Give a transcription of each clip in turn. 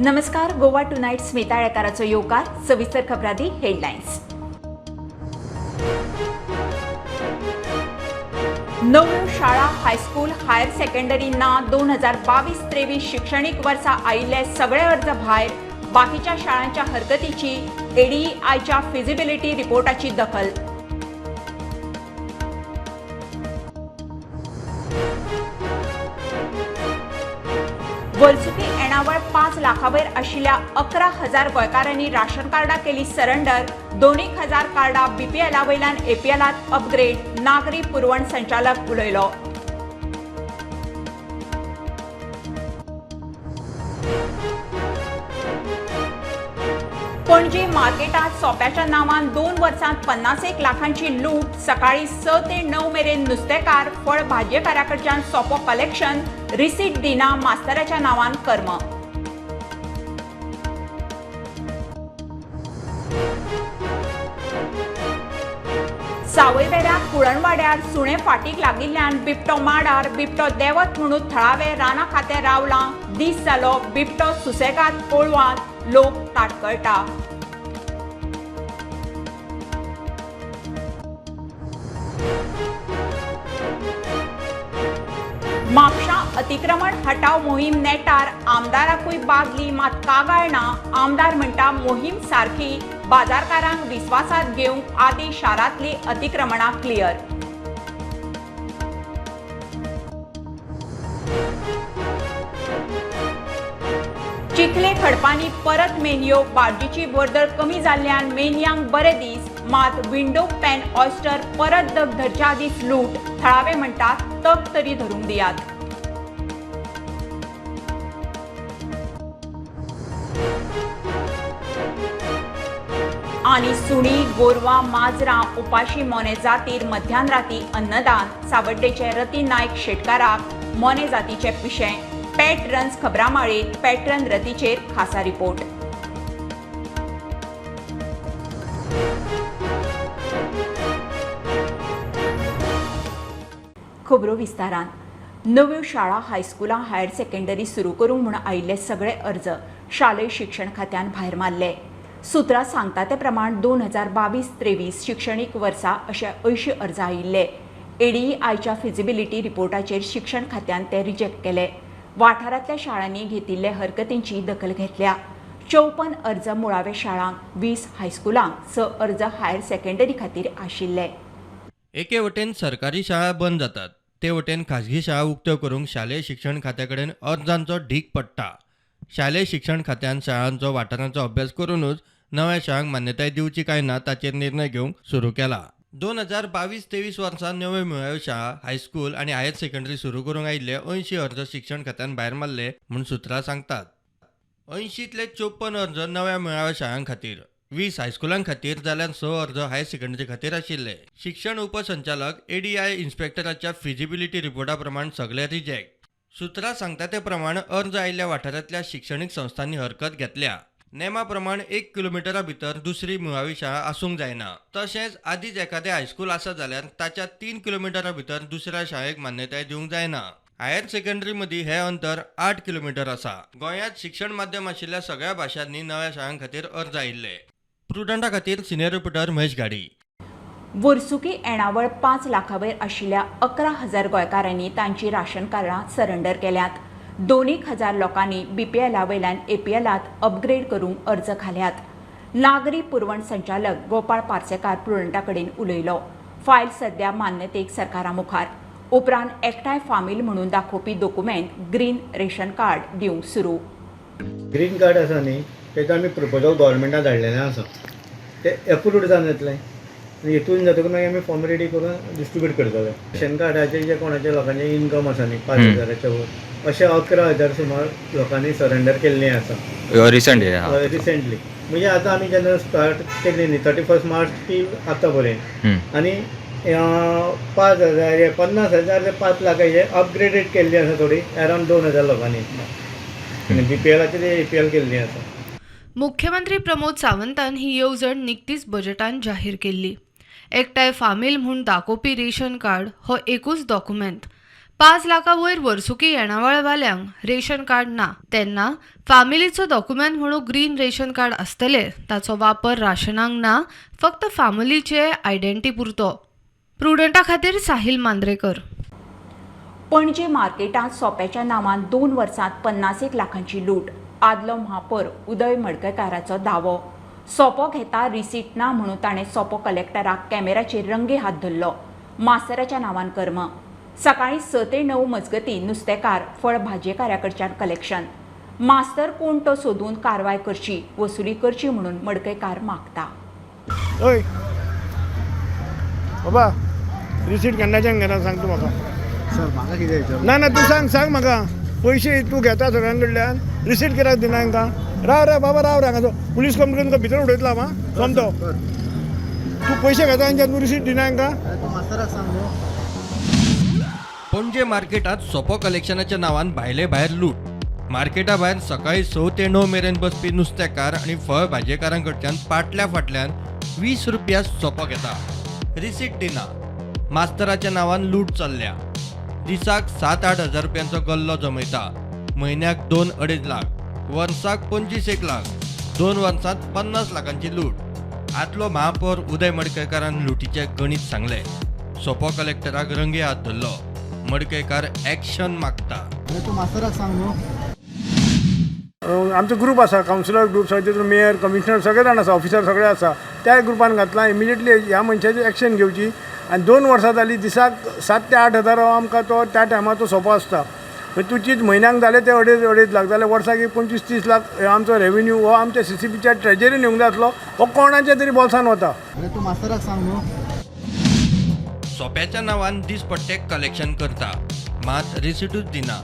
नमस्कार. गोवा टुनाइट स्मिता येळकाराचो येवकार. सविस्तर खबरांदी हेडलायन्स. नव्यो शाळा हायस्कूल हायर सेकंडरी ना 2022-23 शिक्षणीक वर्सा आयिल्ले सगळे अर्ज भायर. बाकीच्या शाळांच्या हरकतीची एडीईआयच्या फिजिबिलिटी रिपोर्टाची दखल. वर्सुकी येणावळ 5 लाखांवयर आशिल्ल्या 11,000 गोंयकारांनी राशन कार्डां केली सरेंडर. 2,000 कार्डां बीपीएला वयल्यान एपीएलात अपग्रेड. नागरी पुरवण संचालक उलयलो. पणजी मार्केटात सोप्याच्या नांवान 2 वर्सांत 51 लाखांची लूट. सकाळी 6 ते 9 मेरेन नुस्तेकार फळ भाजयेकाराकडच्यान सोपो कलेक्शन. रिसीट दिना मास्तराच्या नांवान कर्म. सावयवेऱ्याक कुळणवाड्यार सुणे फाटीक लागिल्ल्यान बिबटो माडार. बिबटो देवत म्हणून थळावे राना खातें रावलां. दीस जालो बिबटो सुसेगाद कोळवात. लोक ताटकळटा. म्हापशा अतिक्रमण हटाव मोहीम नेटार. आमदाराकूय बागली मात कागाळ ना. आमदार म्हणटा मोहीम सारखी. बाजारकारांक विस्वासात घेवंक आदी शारांतली अतिक्रमणां क्लियर. चिखले खडपांनी परत मेनयो. बार्जीची वर्दळ कमी जाल्ल्यान मेनयांक बरे दीस. मात विंडो पॅन ऑयस्टर परत दग धरच्या आदींच लूट. थळावे म्हणटात तग तरी धरूंक दियात. आनी सुणी गोरवां माजरां उपाशी मोने जातीर मध्यान राती अन्नदान. सावड्डेचे रतीन नायक शेटकाराक मोने जातीचे पिशें. पेट रन्स खबरामाळेंत पॅटर्न रतीचेर खासा रिपोर्ट. खबरो विस्तारान. नव्यो शाळा हायस्कुलां हायर सेकंडरी सुरू करूंक म्हूण आयिल्ले सगळे अर्ज शालेय शिक्षण खात्यान भायर मारले. सुत्रां सांगता ते प्रमाण 2022-23 शिक्षणीक वर्सा अशे 80 अर्ज आयिल्ले. एडीईआयच्या फिजिबिलिटी रिपोर्टाचेर शिक्षण खात्यान ते रिजेक्ट केले. वाठारांतल्या शाळांनी घेतिल्ले हरकतींची दखल घेतल्या. 54 अर्ज मुळावे शाळांक, 20 हायस्कुलांक, 6 अर्ज हायर सेकंडरी खातीर आशिल्ले. एके वटेन सरकारी शाळा बंद जातात, ते वटेन खाजगी शाळा उक्त्यो करूंक शालेय शिक्षण खात्याकडेन अर्जांचो ढीग पडटा. शालेय शिक्षण खात्यान शाळांचो वाठारांचो अभ्यास करूनच नव्या शाळांक मान्यताय दिवची काय ना ताचेर निर्णय घेवंक सुरू केला. 2022-23 वर्सा नव्यो मुळाव्यो शाळा, हायस्कूल आनी हायर सेकंडरी सुरू करूंक आयिल्ले 80 अर्ज शिक्षण खात्यान भायर मारले म्हूण सुत्रां सांगतात. 80तले 54 अर्ज नव्या मुळाव्या शाळां खातीर, 20 हायस्कुलां खातीर जाल्यार 6 अर्ज हायर सेकंडरी खातीर आशिल्ले. शिक्षण उपसंचालक एडीआय इन्स्पेक्टराच्या फिजिबिलिटी रिपोर्टा प्रमाण सगळे रिजेक्ट. सुत्रां सांगता ते प्रमाण अर्ज आयिल्ल्या वाठारांतल्या शिक्षणीक संस्थांनी हरकत घेतल्या. नेमा प्रमाण 1 किलोमिटरा भितर दुसरी मुळावी शाळा आसूंक जायना. तशेंच आदींच एखादें हायस्कूल आसा जाल्यार ताच्या 3 किलोमिटरा भितर दुसऱ्या शाळेक मान्यताय दिवंक जायना. हायर सेकंडरी मदीं हें अंतर 8 किलोमिटर आसा. गोंयांत शिक्षण माध्यम आशिल्ल्या सगळ्या भाशांनी नव्या शाळां खातीर अर्ज आयिल्ले. प्रुडंटा खातीर सिनियर रिपोर्टर महेश गाडी. वर्सुकी येणावळ 5 लाखांवयर आशिल्ल्या 11,000 गोंयकारांनी तांची राशन कार्डां सरेंडर केल्यात. 2,000 लोकांनी बीपीएला वयल्यान एपीएलात अपग्रेड करूंक अर्ज घाल्यात. नागरी पुरवण संचालक गोपाळ पार्सेकार प्रुडंटा कडेन उलयलो. फायल सध्या मान्यतेक सरकारा मुखार. उपरांत एकठांय फामील म्हणून दाखोवपी डॉक्युमेंट ग्रीन रेशन कार्ड दिवंक सुरू. ग्रीन कार्ड आसा न्ही, तेका आमी प्रपोजल गव्हर्मेंटाक धाडलेलें आसा. ते एप्रूव्ड जावन येतलें आनी हितून जातकूच मागीर आमी फॉर्म रेडी करून डिस्ट्रिब्यूट करतले. रेशन कार्डाचे जे कोणाचे लोकांचे इनकम आसा न्ही 5,000च्या वयर अशे 11,000 सुमार लोकांनी सरेंडर केल्लीं आसा रिसेंटली. म्हणजे आतां आमी जेन्ना स्टार्ट केल्ली न्ही 31 मार्च ती आतां पर्यंत आनी 5,000 50,000 ते 5 लाख हे अपग्रेडेड केल्ली आसा थोडी अरावंड 2,000 लोकांनी आनी बीपीएलाची ते एपीएल केल्ली आसा. मुख्यमंत्री प्रमोद सावंतान ही येवजण निकतीच बजेटान जाहीर केल्ली. एकठांय फामील म्हूण दाखोवपी रेशन कार्ड हो एकूच डॉक्युमेंट. 5 लाखा वयर वर्सुकी येणावळवाल्यांक रेशन कार्ड ना त्यांना फॅमिलीचो डॉक्युमेंट म्हणून ग्रीन रेशन कार्ड आसतले ताचो वापर राशनांक ना, फक्त फॅमिलीचे आयडेंटिटी पुरतो. प्रुडंटा खातीर साहिल मांद्रेकर. पणजी मार्केटांत सोप्याच्या नांवान 2 वर्सांत 51 लाखांची लूट. आदलो महापौर उदय मडकयकाराचो दावो. सोपो घेता रिसीट ना म्हणून ताणें सोपो कलेक्टराक कॅमेराचेर रंगे हात धरलो. मास्तराच्या नांवान कर्म. सकाळीं 6 ते 9 मजगतीं नुस्तेकार फळ भाजयेकाऱ्या कडच्यान कलेक्शन. मास्तर कोण तो सोदून कारवाय करची, वसुली करची म्हणून मडकयकार मागता. ओय बाबा, रिसीट केन्नाच्यान घेता सांग तूं म्हाका. सर म्हाका कितें विचार ना तूं सांग म्हाका. पयशे तूं घेता सगळ्यां कडल्यान, रिसीट कित्याक दिना हांकां? राव बाबा राव हांगाचो पुलीस कंप्लेन तुका भितर उडयतलो हांव समतो. तूं पयशे घेता हांच्यान तूं रिसीट दिना हांकां? तूं मास्तराक सांग न्हू. पणजे मार्केटात सोपो कलेक्शनाच्या नांवान भायले भायर लूट. मार्केटा भायर सकाळी 6 ते 9 मेरेन बसपी नुस्तेकार आणि फळ भाजयेकारांकडच्यान पाटल्या फाटल्यान 20 रुपया सोपो घेता. रिसीट दिना. मास्तराच्या नांवान लूट चल्ल्या. दिसाक 7-8 हजार रुपयांचो गल्लो जमयता. म्हयन्याक 2-2.5 लाख. वर्साक 25 लाख. 2 वर्सांत 50 लाखांची लूट. आदलो महापौर उदय मडकयकारान लुटीचे गणित सांगले. सोपो कलेक्टराक रंगे हात धरलो. मडकयकार ॲक्शन मागता. तूं मास्तराक सांग न्हू. आमचो ग्रुप आसा, कावन्सिलर ग्रुप आसा, तितून मेयर, कमिशनर सगळे जाण आसा, ऑफिसर सगळे आसा. त्या ग्रुपान घातला इमिजिएटली ह्या मनशाची ॲक्शन घेवची. आनी 2 वर्सां जालीं, दिसाक 7 ते 8 हजार आमकां तो त्या टायमार सोपो आसता. तूं चीज म्हयन्याक जाले ते 2.5 लाख जाल्यार वर्साक 25-30 लाख आमचो रेव्हेन्यू हो आमच्या CCBच्या ट्रेजरीन येवंक जाय आसलो. हो कोणाच्या तरी बॉल्सान वता. तूं मास्तराक सांग न्हू. सोप्याच्या नांवान दिसपट्टे कलेक्शन करता, मात रिसीटूच दिना.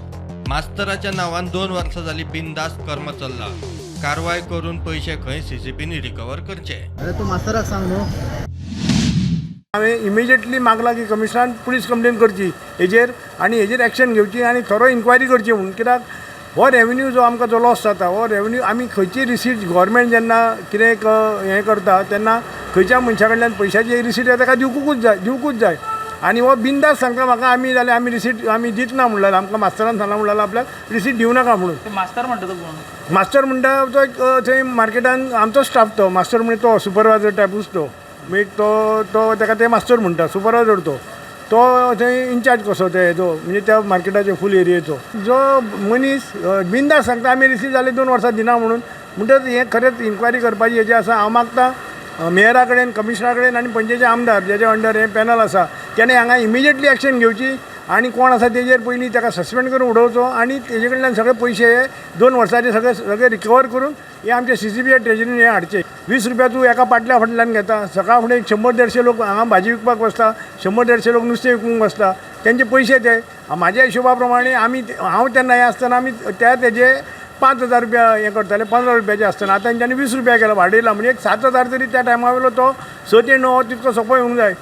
मास्तराच्या नांवान 2 वर्सां जालीं बिनदास्त कर्म चल्ला. कारवाय करून पयशे खंय CCBनी रिकवर करचे. तूं मास्तराक सांग न्हू. हांवें इमिजिएटली मागला की कमिशनरान पुलीस कंप्लेन करची हेजेर आनी हेजेर ॲक्शन घेवची आनी थरो इन्क्वायरी करची म्हणून. कित्याक हो रेव्हेन्यू जो आमकां जो लॉस जाता, हो रेव्हेन्यू आमी खंयची रिसीट गव्हर्मेंट जेन्ना कितें हें करता तेन्ना खंयच्या मनशा कडल्यान पयशाची रिसीट ताका दिवकूच जाय. आनी हो बिनदास सांगता म्हाका आमी जाल्यार आमी रिसीट आमी दितना म्हणलें, आमकां मास्तरान सांगला म्हणलें आपल्याक रिसीट दिवं नाका म्हणून. मास्तर म्हणटा तो कोण? मास्टर म्हणटा तो एक थंय मार्केटान आमचो स्टाफ तो मास्टर म्हणजे तो सुपरवायझर टायपूच तो. मागीर तो ताका ते मास्टर म्हणटा, सुपरवायझर तो थंय इन्चार्ज कसो तेजो म्हणजे त्या मार्केटाच्या फूल एरियेचो. जो मनीस बिनदास सांगता आमी रिसीट जाले 2 वर्सां दिना म्हणून, म्हणटच हें खरेंच इन्क्वायरी करपाची हेजें आसा. हांव मागता मेयरा कडेन, कमिशनरा कडेन आनी पणजेचे आमदार जेजे अंडर हें पॅनल आसा तेणें हांगा इमिजिएटली ॲक्शन घेवची आनी कोण आसा तेजेर पयलीं ताका सस्पेंड करून उडोवचो आनी तेजे कडल्यान सगळे पयशे 2 वर्साचे सगळे रिकवर करून हे आमच्या CCBच्या ट्रेजरीन हे हाडचे. 20 रुपया तूं एका पाटल्या फाटल्यान घेता. सकाळ फुडें 100-150 लोक हांगा भाजी विकपाक बसता, 100-150 लोक नुस्तें विकूंक बसता. तेंचे पयशे ते म्हाज्या हिशोबा प्रमाणे हांव तेन्ना हें आसतना आमी त्या तेजे 5,000 रुपया हें करताले, 15 रुपयाचे आसतना. आतां तेंच्यांनी 20 रुपया केला वाडयला. म्हणजे 7,000 तरी त्या टायमा वयलो तो 6 ते 9 तितको सोंपो येवंक जाय.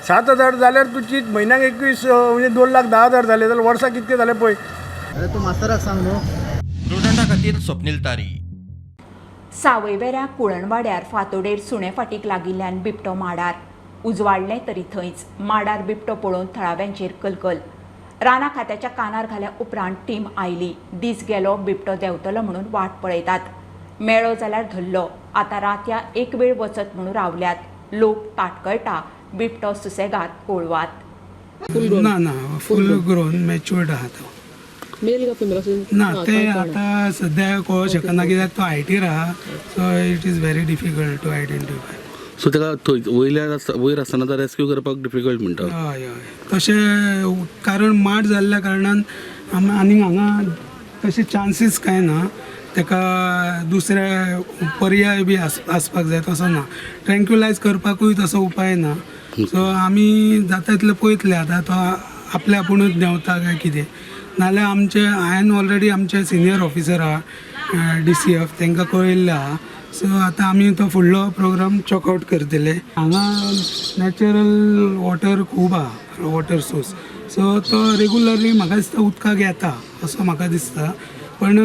7,000 जाल्यार तुजी म्हयन्याक 21 म्हणजे 2,10,000 जाले जाल्यार वर्साक कितके जाले पळय. तूं मास्तराक सांग न्हू. प्रुडंटा खातीर स्वप्नील तारी. सावयवेऱ्या कुळणवाड्यार फांतोडेर सुणे फाटीक लागिल्ल्यान बिबटो माडार. उजवाडलें तरी थंयच. माडार बिबटो पळोवन थळाव्यांचेर कलकल. राना खात्याच्या कानार घाल्या उपरांत टीम आयली. दीस गेलो बिबटो देंवतलो म्हणून वाट पळयतात. मेळ्ळो जाल्यार धरलो. आतां रातया एक वेळ वचत म्हणून रावल्यात. लोक ताटकळटा बिबटो सुसेगाद कोळवात. ना फुल ग्रोन मॅच्युअर्ड आहा तो. मेल का फिमेल असेल? ना ते आता सध्या कळू शकना कित्याक तो आयटीर आहा, so it is very difficult to identify. So ताका वयर आसतना तो रेस्क्यू करपाक डिफिकल्ट म्हणटा. हय तशें कारण माड जाल्ल्या कारणान आनी हांगा तशे चान्सीस कांय ना. ताका दुसरे पर्याय बी आसपाक जाय तसो ना. ट्रँक्युलायज करपाकूय तसो उपाय ना. सो आमी जाता तितले पळयतले आतां तो आपल्या आपुणूच देंवता काय कितें. नाल्यार हांवें ऑलरेडी आमचे सिनियर ऑफिसर आहा DCF तांकां कळयल्लें आहा. सो आतां आमी तो फुडलो प्रोग्राम चॉकआउट करतले. हांगा नॅचरल वॉटर खूब आहा, वॉटर सोर्स. सो तो रेगुलरली म्हाका दिसता उदकाक येता असो म्हाका दिसता. पण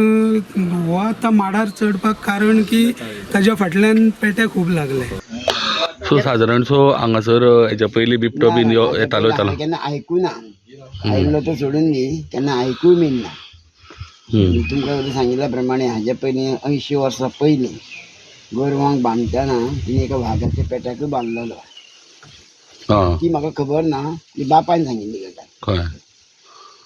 हो आतां माडार चडपाक कारण की ताज्या फाटल्यान पेटे खूब लागले. सो सादारण हांगासर हेच्या पयलीं बिबटो बीन येतालो केन्ना आयकूना आयिल्लो तो सोडून दी केन्ना आयकूय बीन ना. तुमकां सांगिल्ल्या प्रमाणे हाजे पयलीं 80 वर्सां पयलीं गोरवांक बांदतना तिणें एका वाघाच्या पेट्याकूय बांदलेलो. ती म्हाका खबर ना, ती बापायन सांगिल्ली गजाल.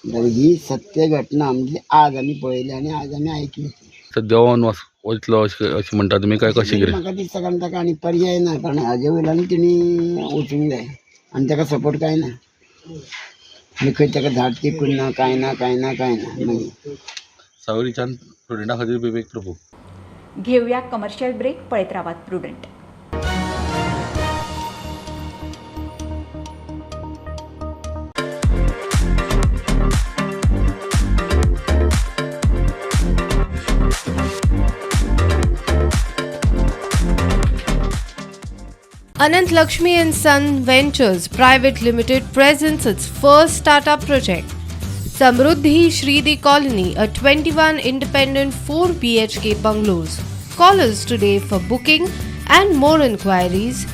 जाल्यार ही सत्य घटना म्हणजे आज आमी पळयली आनी आज आमी आयकली. देंवन वचलो अशें म्हणटा तुमी काय कशें कितें? म्हाका दिसता कारण ताका आनी पर्याय ना, कारण हाजे वयल्यान तिणी वचूंक जाय आनी ताका सपोर्ट कांय ना. आनी खंय ताका झाड तेकून ना, कांय ना मागीर सावरीच्यान स्टुडंटा खातीर बी एक प्रभू. घेऊया कमर्शियल ब्रेक, पळयत रावात prudent. Anant Lakshmi and Son Ventures Private Limited presents its first startup project, Samruddhi Shridi Colony, a 21 independent 4 BHK bungalows. Call us today for booking and more inquiries.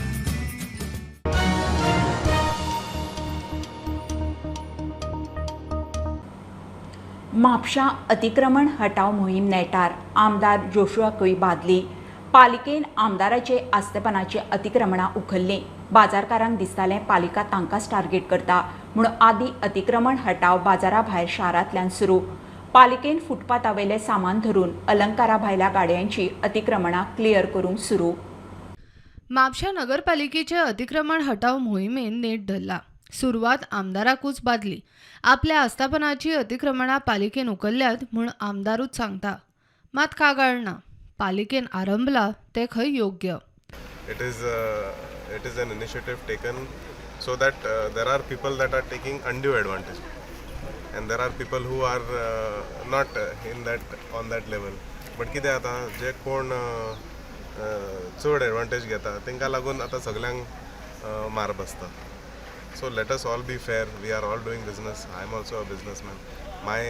म्हापशा अतिक्रमण हटाव मोहीम नेटार, आमदार जोशुआ कोई बादली. पालिकेन आमदाराचे आस्तेपणाची अतिक्रमणां उखल्लीं. बाजारकारांक दिसतालें पालिका तांकांच टार्गेट करता म्हूण आदी अतिक्रमण हटाव बाजारा भायर शारांतल्यान सुरू. पालिकेन फुटपाथावयले सामान धरून अलंकारा भायल्या गाडयांची अतिक्रमणां क्लियर करूंक सुरू. म्हापशा नगरपालिकेचे अतिक्रमण हटाव मोहिमेन नेट धरला. सुरवात आमदाराकूच बादली. आपल्या आस्थापनाची अतिक्रमणां पालिकेन उखल्ल्यात म्हूण आमदारूच सांगता. मात कागाळ ना. पालिकेन आरंभला ते खंय योग्य. It is an initiative taken so that there are people that are taking undue advantage, and there are people who are not on that level. But कितें आता जे कोण चड एडवांटेज घेता तांकां लागून आता सगळ्यांक मार बसता. So let us all be fair. We are all doing business. I am also a businessman. My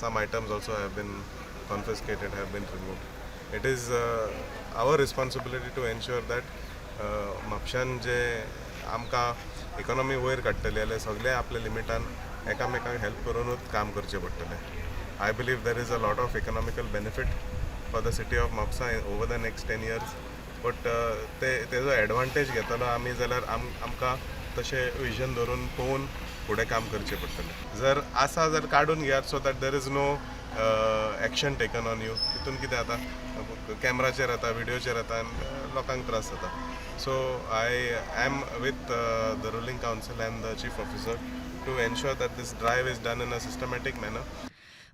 some items also have been confiscated, have been removed. It is our responsibility to ensure that म्हापशान जे आमकां economy वयर काडटली जाल्यार सगळे आपल्या लिमिटान एकामेकांक help करूनच काम करचें पडटलें. I believe there is a lot of economical benefit for the city of Mapusa over the next 10 years. But तेजो एडवांटेज घेतलो आमी जाल्यार आमकां तशें विजन धरून पळोवन फुडें काम करचें पडटलें. जर आसा जर काडून घेयात so that there is no action taken on you. तितून कितें जाता कॅमेराचेर येता, व्हिडियोचेर येता आनी लोकांक त्रास जाता. So I am with the ruling council and the chief officer to ensure that this drive is done in a systematic manner.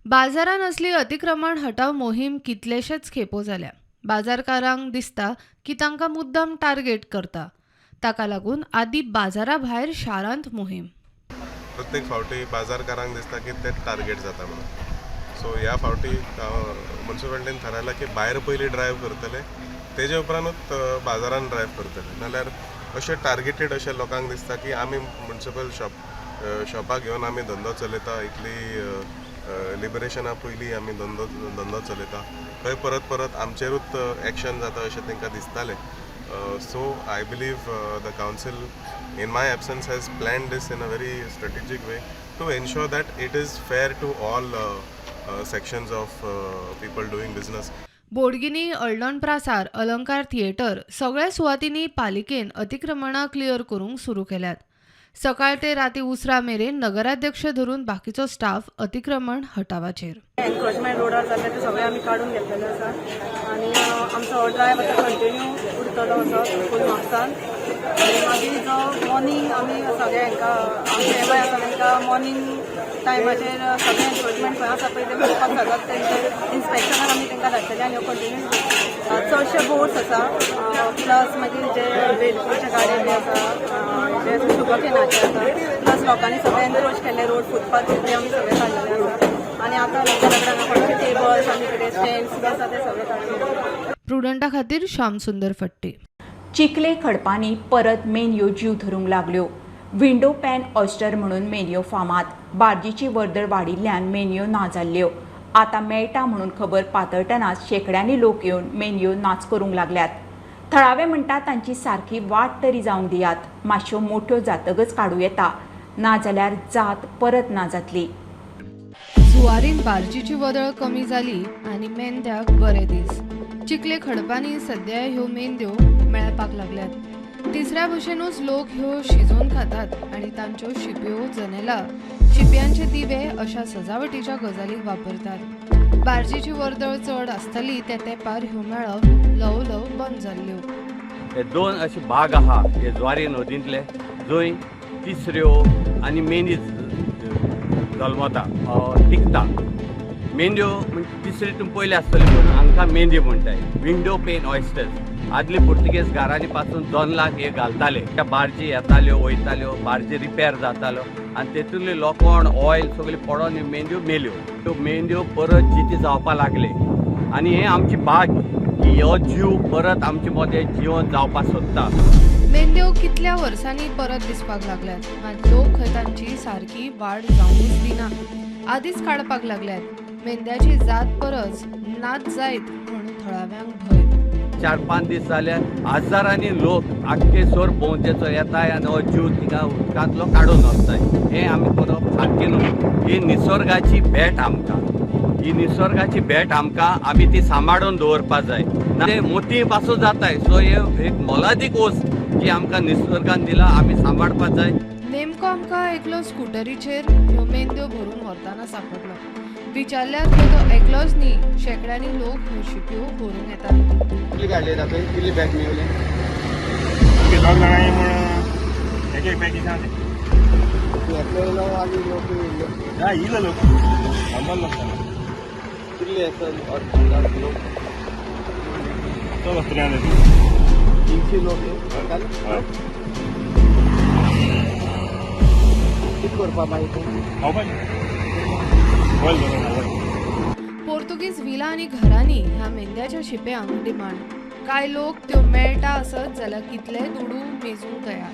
बाजारान असली अतिक्रमण हटाव मोहीम कितलेशेच खेपो जाल्या. बाजारकारांक दिसता की तांकां मुद्दाम टार्गेट करता. ताका लागून आदी बाजारा भायर शारांत मोहीम. प्रत्येक फावटी बाजारकारांक दिसता की ते टार्गेट जाता म्हणून. सो ह्या फावटी म्युन्सिपाल्टीन थारायला की भायर पयलीं ड्रायव्ह करतले, तेजे उपरांतूच बाजारान ड्रायव्ह करतले. नाल्यार अशें टार्गेटेड अशें लोकांक दिसता की आमी म्युन्सिपल शॉपां घेवन आमी धंदो चलयता, इतली लिबरेशना पयलीं आमी धंदो चलयता, खंय परत आमचेरूच एक्शन जाता अशें तांकां दिसतालें. So I believe the council in my absence has planned this in a very strategic way to ensure that it is fair to all sections of people doing business. बोडगिनी, अळदण प्रासार, अलंकार थिएटर सगळ्या सुवातींनी पालिकेन अतिक्रमणां clear करूंक सुरू केल्यात. सकाळ ते राती उसरा मेरेन नगराध्यक्ष धरून बाकीचो स्टाफ अतिक्रमण हटावाचेर. एन्क्रोचमेंट रोडार जाल्ले ते सगळे आमी काडून घेतलेले आसा आनी आमचो ड्रायव्ह आतां कंटिन्यू उरतलो असो फूल म्हापसान. आनी मागीर जो मॉर्निंग आमी सगळे हांकां आमचे एम्प्लॉय आसा तांकां मॉर्निंग टायमाचेर सगळे एन्क्रोचमेंट खंय आसा पळय ते पळोवपाक जातात तेंचे इन्स्पेक्शनाक आमी तांकां धाडटले आनी हो कंटिन्यू चडशे बोर्ड्स आसा प्लस मागीर जे वेलपूरचे गाडे बी आसा जे शुगरकेनाचे आसा प्लस लोकांनी सगळे एनक्रोच केले रोड फुटपाथ ते आमी सगळे काडलेले आसा आनी आतां लोकांकडे टेबल्स आनी कितें स्टँड्स बी आसा ते सगळे काडले. प्रुडंटा खातीर श्याम सुंदर फट्टे. चिखले खडपांनी परत मेनयो जीव धरूंक लागल्यो. विंडो पॅन ऑयस्टर म्हणून मेनयो फामाद. बार्जीची वर्दळ वाडिल्ल्यान मेनयो ना जाल्ल्यो. आतां मेळटा म्हणून खबर पातळटनाच शेकड्यांनी लोक येवन मेनयो नाच करूंक लागल्यात. थळावे म्हणटा तांची सारकी वाट तरी जावंक दियात. मातश्यो मोठ्यो जातकच काडूं येता. नाजाल्यार जात परत ना जातली. जुवारीन बार्जीची वदळ कमी जाली आनी मेंढ्याक बरे दीस. चिखले खडपांनी सध्या ह्यो मेंढ्यो मेळपाक लागल्यात. तिसऱ्या भशेनूच लोक ह्यो शिजोवन खातात आनी तांच्यो शिप्यो जनेलां, शिप्यांचे दिवे अशा सजावटीच्या गजालीक वापरतात. बार्जीची वर्दळ चड आसतली त्या तेंपार ह्यो मेळप ल्हव ल्हव बंद जाल्ल्यो. हे दोन असे भाग आहा हे ज्वारी नदींतले जंय तिसऱ्यो आनी मेंढी जल्मता टिकता. मेंढ्यो म्हणजे तिसरेतून पयले आसतले पूण हांकां मेंढी म्हणटाय. विंडो पेन ऑयस्टर्स आदले पुर्तुगेज घरांनी पासून जॉनलाक हे घालताले. त्या बार्जी येताल्यो वयताल्यो, बार्जी रिपेर जाताल्यो आनी तेतूंतले लोखण ऑयल सगळे पडोन ह्यो मेंढ्यो मेल्यो. त्यो मेंढ्यो परत जिती जावपा लागले आनी हे आमची भाग की हो जीव परत आमचे मदें जिवन जावपाक सोदता. मेंढ्यो कितल्या वर्सांनी परत दिसपाक लागल्यात मात लोक खंय तांची सारकी वाड जावंकच दिना. आदींच काडपाक लागल्यात. मेंढ्याची जात परस नाच जायत म्हणून थळाव्यांक भंय. 4-5 दीस जाले हजारांनी लोक आख्खे सोर भोंवतेचो येताय आनी हो जीव थिंगा उदकांतलो काडून वचताय. हे आमी करप सारकें न्हू. ही निसर्गाची भेट आमकां. ही निसर्गाची भेट आमकां आमी ती सांबाळून दवरपा जाय. ते मोठी पासून जाताय. सो हे एक मोलादीक वस्त जी आमकां निसर्गान दिला आमी सांबाळपा जाय. नेमको आमकां एकलो स्कुटरीचेर ह्यो मेंढ्यो भरून व्हरताना सापडलो. विचारल्यार तो एकलोच न्ही, शेकड्यांनी लोक ह्यो शिप्यो भरून येतात. कितली काडले तातूंत कितली बॅग मेळ्ळी? दोग जाणांनी म्हण एक एक बॅगी सांगले. एकलो येयलो आनी लोक येयलो. ना इलो लोक नॉर्मल लोक कितले येतात लोक? तो 300 लोक येतात. कितें करपा मागीर? पोर्तुगीज विला आनी घरांनी ह्या मेंढ्याच्या शिप्यांक डिमांड. कांय लोक त्यो मेळटा आसत जाल्यार कितले दुडू मेजूंक तयार.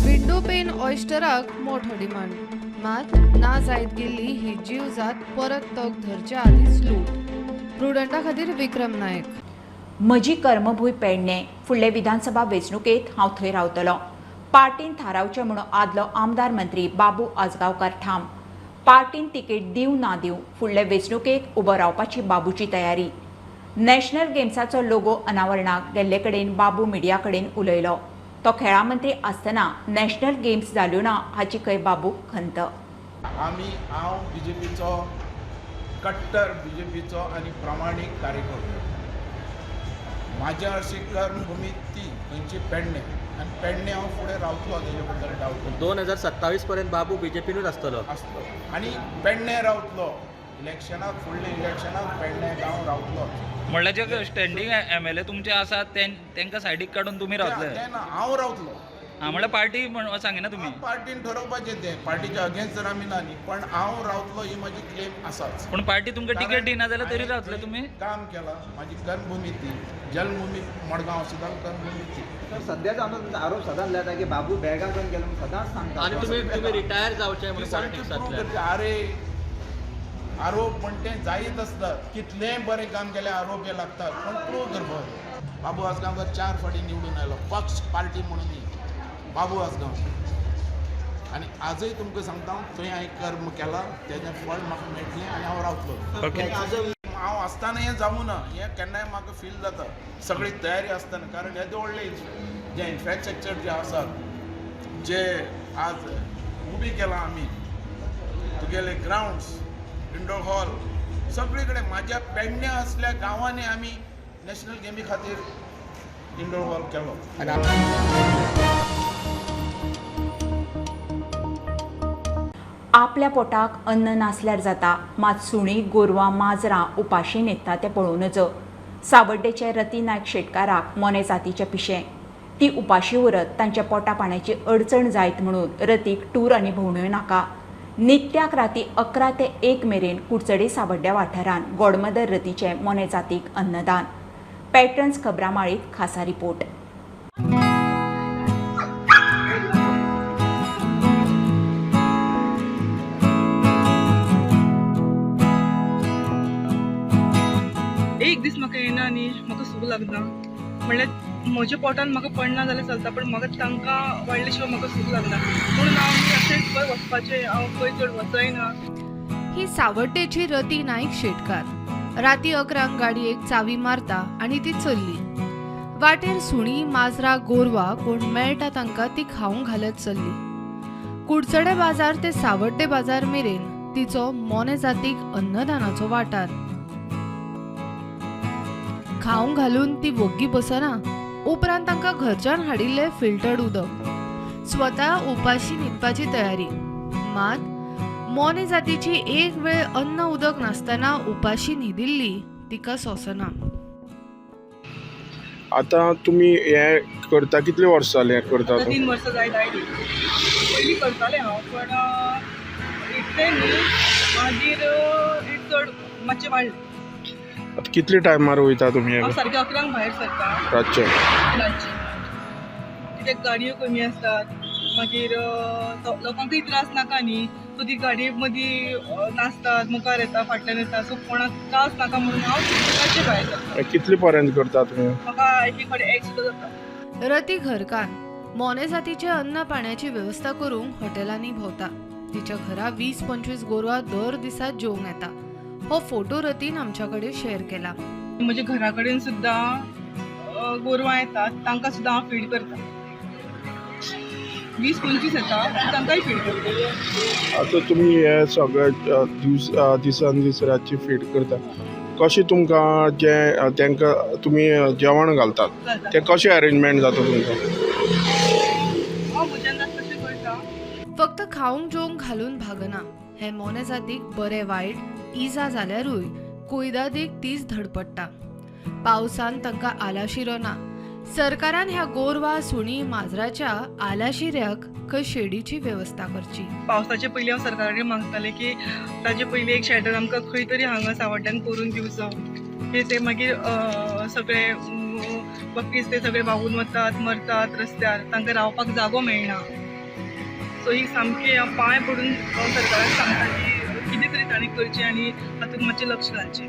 विंडो पेन ऑयस्टराक मोठो डिमांड. मात ना जायत गेल्ली ही जीव जात परत तग धरच्या आदींच लूट. प्रुडंटा खातीर विक्रम नायक. म्हजी कर्मभूंय पेडणे. फुडले विधानसभा वेंचणुकेंत हांव थंय रावतलों. पार्टीन थारावचें म्हणून आदलो आमदार मंत्री बाबू आजगांवकार ठाम. पार्टीन तिकेट दिवं ना दिवं फुडले वेंचणुकेक उबो रावपाची बाबूची तयारी. नॅशनल गेम्साचो लोगो अनावरणाक गेल्ले कडेन बाबू मिडिया कडेन उलयलो. तो खेळा मंत्री आसतना नॅशनल गेम्स जाल्यो ना हाची खंय बाबूक खंत. हांव BJPचो कट्टर BJPचो आनी प्रामाणीक कार्यकर्तो. म्हाज्या अशी कर्मभूमी ती खंयची पेडणे आनी पेडणे हांव फुडें रावतलो तेजे बद्दल डावट. 2027 पर्यंत बाबू BJPनूच आसतलो आनी पेडणे रावतलो. इलेक्शनाक फुडल्या इलेक्शनाक पेडणे गांव रावतलो. म्हणल्यार जे स्टँडींग MLA तुमचे आसात तांकां सायडीक काडून तुमी रावतले? हांव रावतलो. म्हणल्यार पार्टी सांगिना तुमी? पार्टीन ठरोवपाचें तें. पार्टीच्या अगेन्स्ट जर आमी ना न्ही पण हांव रावतलो ही म्हाजी क्लेम आसाच. पूण पार्टी तुमकां तिकेट दिना जाल्यार तरी रावतले तुमी? काम केलां. म्हाजी कर्मभूमी ती. जन्मभूमी मडगांव सुद्दां कर्मभूमी ती. सध्याचा आरोप सदांच जाता की बाबू बेळगांव घेवन गेलो सदांच सांगता. आनी तुमी रिटायर जावचे म्हणून पॉलिटिक्सांतल्यान. आरोप पण ते जायत असतात. कितलेंय बरें काम केलें आरोप हे लागतात पण प्रूव करपा. बाबू आजगांवकर 4 फावटी निवडून आयलो. पक्ष पार्टी म्हणून न्ही. बाबू आजगांव. आनी आजय तुमकां सांगता थंय हांवें कर्म केलां तेजें फळ म्हाका मेळटलें आनी हांव रावतलो. हांव आसतना हें जावं ना हें केन्नाय म्हाका फील जाता. सगळी तयारी आसतना कारण येदे व्हडले जे इन्फ्रास्ट्रक्चर जे आसात जे आज उबी केलां आमी. तुगेले ग्रावंड्स, इंडोर हॉल सगळे कडेन म्हाज्या पेडण्या असल्या गांवांनी आमी नॅशनल गेमी खातीर इंडोर हॉल केलो. आपल्या पोटाक अन्न नासल्यार जाता मात सुणी गोरवां माजरां उपाशी न्हिदता तें पळोवन नजो. सावड्डेचे रती नायक शेटकाराक मोने जातीचें पिशें. ती उपाशी उरत तांच्या पोटा पाण्याची अडचण जायत म्हणून रतीक टूर आनी भोंवड्यो नाका. नित्याक राती 11 ते 1 मेरेन कुडचडे सावड्ड्या वाठारांत गोडमदर रतीचें मोने जातीक अन्नदान. पॅट्रन्स खबरां माळीत खासा रिपोर्ट. एक दीस म्हाका येना न्ही म्हाका सूख लागना म्हणल्यार म्हज्या पोटान म्हाका पडना जाल्यार चलता, पण म्हाका तांकां वाडले शिवाय म्हाका सूख लागना, म्हणून हांव अशें खंय वचपाचें, हांव खंय चड वचयना. ही सावड्डेची रती नाईक शेटकार राती 11 गाडयेक चावी मारता आनी ती चल्ली. वाटेर सुणी, माजरां, गोरवां कोण मेळटा तांकां ती खावंक घालत चल्ली. कुडचडे बाजार ते सावड्डे बाजार मेरेन तिचो मोने जातीक अन्नदानाचो वाठार. खावंक घालून ती वग्गी बसना, उपरांत तांकां घरच्यान हाडिल्लें फिल्टर्ड उदक. स्वता उपाशी न्हिदपाची तयारी. मात मोने जातीची एक वेळ अन्न उदक नासतना उपाशी न्हिदिल्ली तिका सोसना. आतां तुमी हे करता कितले वर्स जाले हें करता? 3 वर्सां जायत आयली. पयलीं करतालें हांव, पण इतलें न्ही, मागीर चड मातशें वाडलें. आतां कितले टायमार वयता तुमी? हांव सारकें 11 भायर सरता रातचे. रातचें. कित्याक गाडयो कमी आसतात, मागीर लोकांकूय त्रास नाका न्ही, सो ती गाडये मदीं नासतात, मुखार येता, फाटल्यान येता, सो कोणाक त्रास नाका म्हणून हांव रातचें भायर सरता. कितले पर्यंत करता तुमी? म्हाका एक फावटी 1 सुद्दां जाता. रती घरकान मोने जातीचे अन्न पाण्याची व्यवस्था करूंक हॉटेलांनी भोंवता. तिच्या घरा 20-25 गोरवां दर दिसा जेवंक येता. हो फोटो रतीन आमच्या कडेन शेअर केला. म्हज्या घरा कडेन सुद्दां गोरवां येतात, तांकां सुद्दां हांव फीड करता. 20-25 येता, तांकांय फीड करता. आतां तुमी हे सगळे दिसान दीस रातची फीड करता. कशें तुमकां जे तांकां तुमी जेवण घालतात तें कशें अरेंजमेंट जाता तुमकां? हांव म्हज्यान जाता तशें करता. फक्त खावंक जेवंक घालून भागना. हे मोने जातीक बरे वायट इजा जाल्यारूय कुयदादीक तीच धडपडटा. पावसान तांकां आलाशिरो ना. सरकारान ह्या गोरवां, सुणी, माजराच्या आलाशिऱ्याक खंय शेडीची व्यवस्था करची. पावसाचे पयलीं हांव सरकारा कडेन मागतालें की ताचे पयलीं एक शेल्टर आमकां खंय तरी हांगा सावड्ड्यान करून दिवचो. ते मागीर सगळे बकीस ते सगळे व्हांवून वतात, मरतात रस्त्यार, तांकां रावपाक जागो मेळना. सो ही सामकी हांव पांय पडून सरकाराक सांगता की कितें तरी तांणी करचें आनी हातूंत मातशें लक्ष घालचें.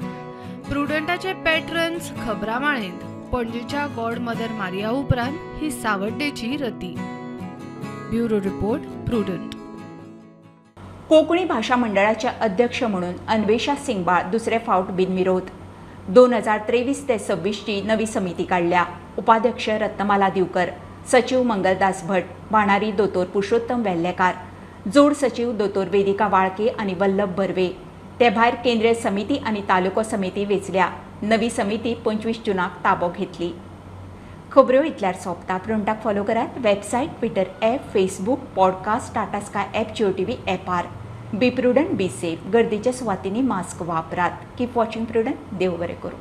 प्रुडंटाचे पॅट्रन्स खबरामाळेंत पणजेच्या गॉड मदर मारिया उपरांत ही सावड्डेची रती. Bureau report, Prudent. कोंकणी भाशा मंडळाच्या अध्यक्ष म्हणून अन्वेषा सिंगबाळ दुसरे फावट बिनविरोध. 2023 ते 26 ची नवी समिती काडल्या. उपाध्यक्ष रत्नमाला दिवकर, सचिव मंगलदास भट, वाणारी दोतोर पुरुषोत्तम वेल्लेकार, जोड सचिव दोतोर वेदिका वाळके आनी वल्लभ बर्वे. ते भायर केंद्रीय समिती आनी तालुको समिती वेंचल्या. नवी समिती 25 जूनाक ताबो घेतली. खबरो इतल्यार सोंपता. प्रुडंटाक फॉलो करात. Website, Twitter app, Facebook, podcast, Tata Sky app, Jio TV ॲपार. Be Prudent, be safe. गर्दीच्या सुवातींनी मास्क वापरात. Keep watching prudent. देव बरें करूं.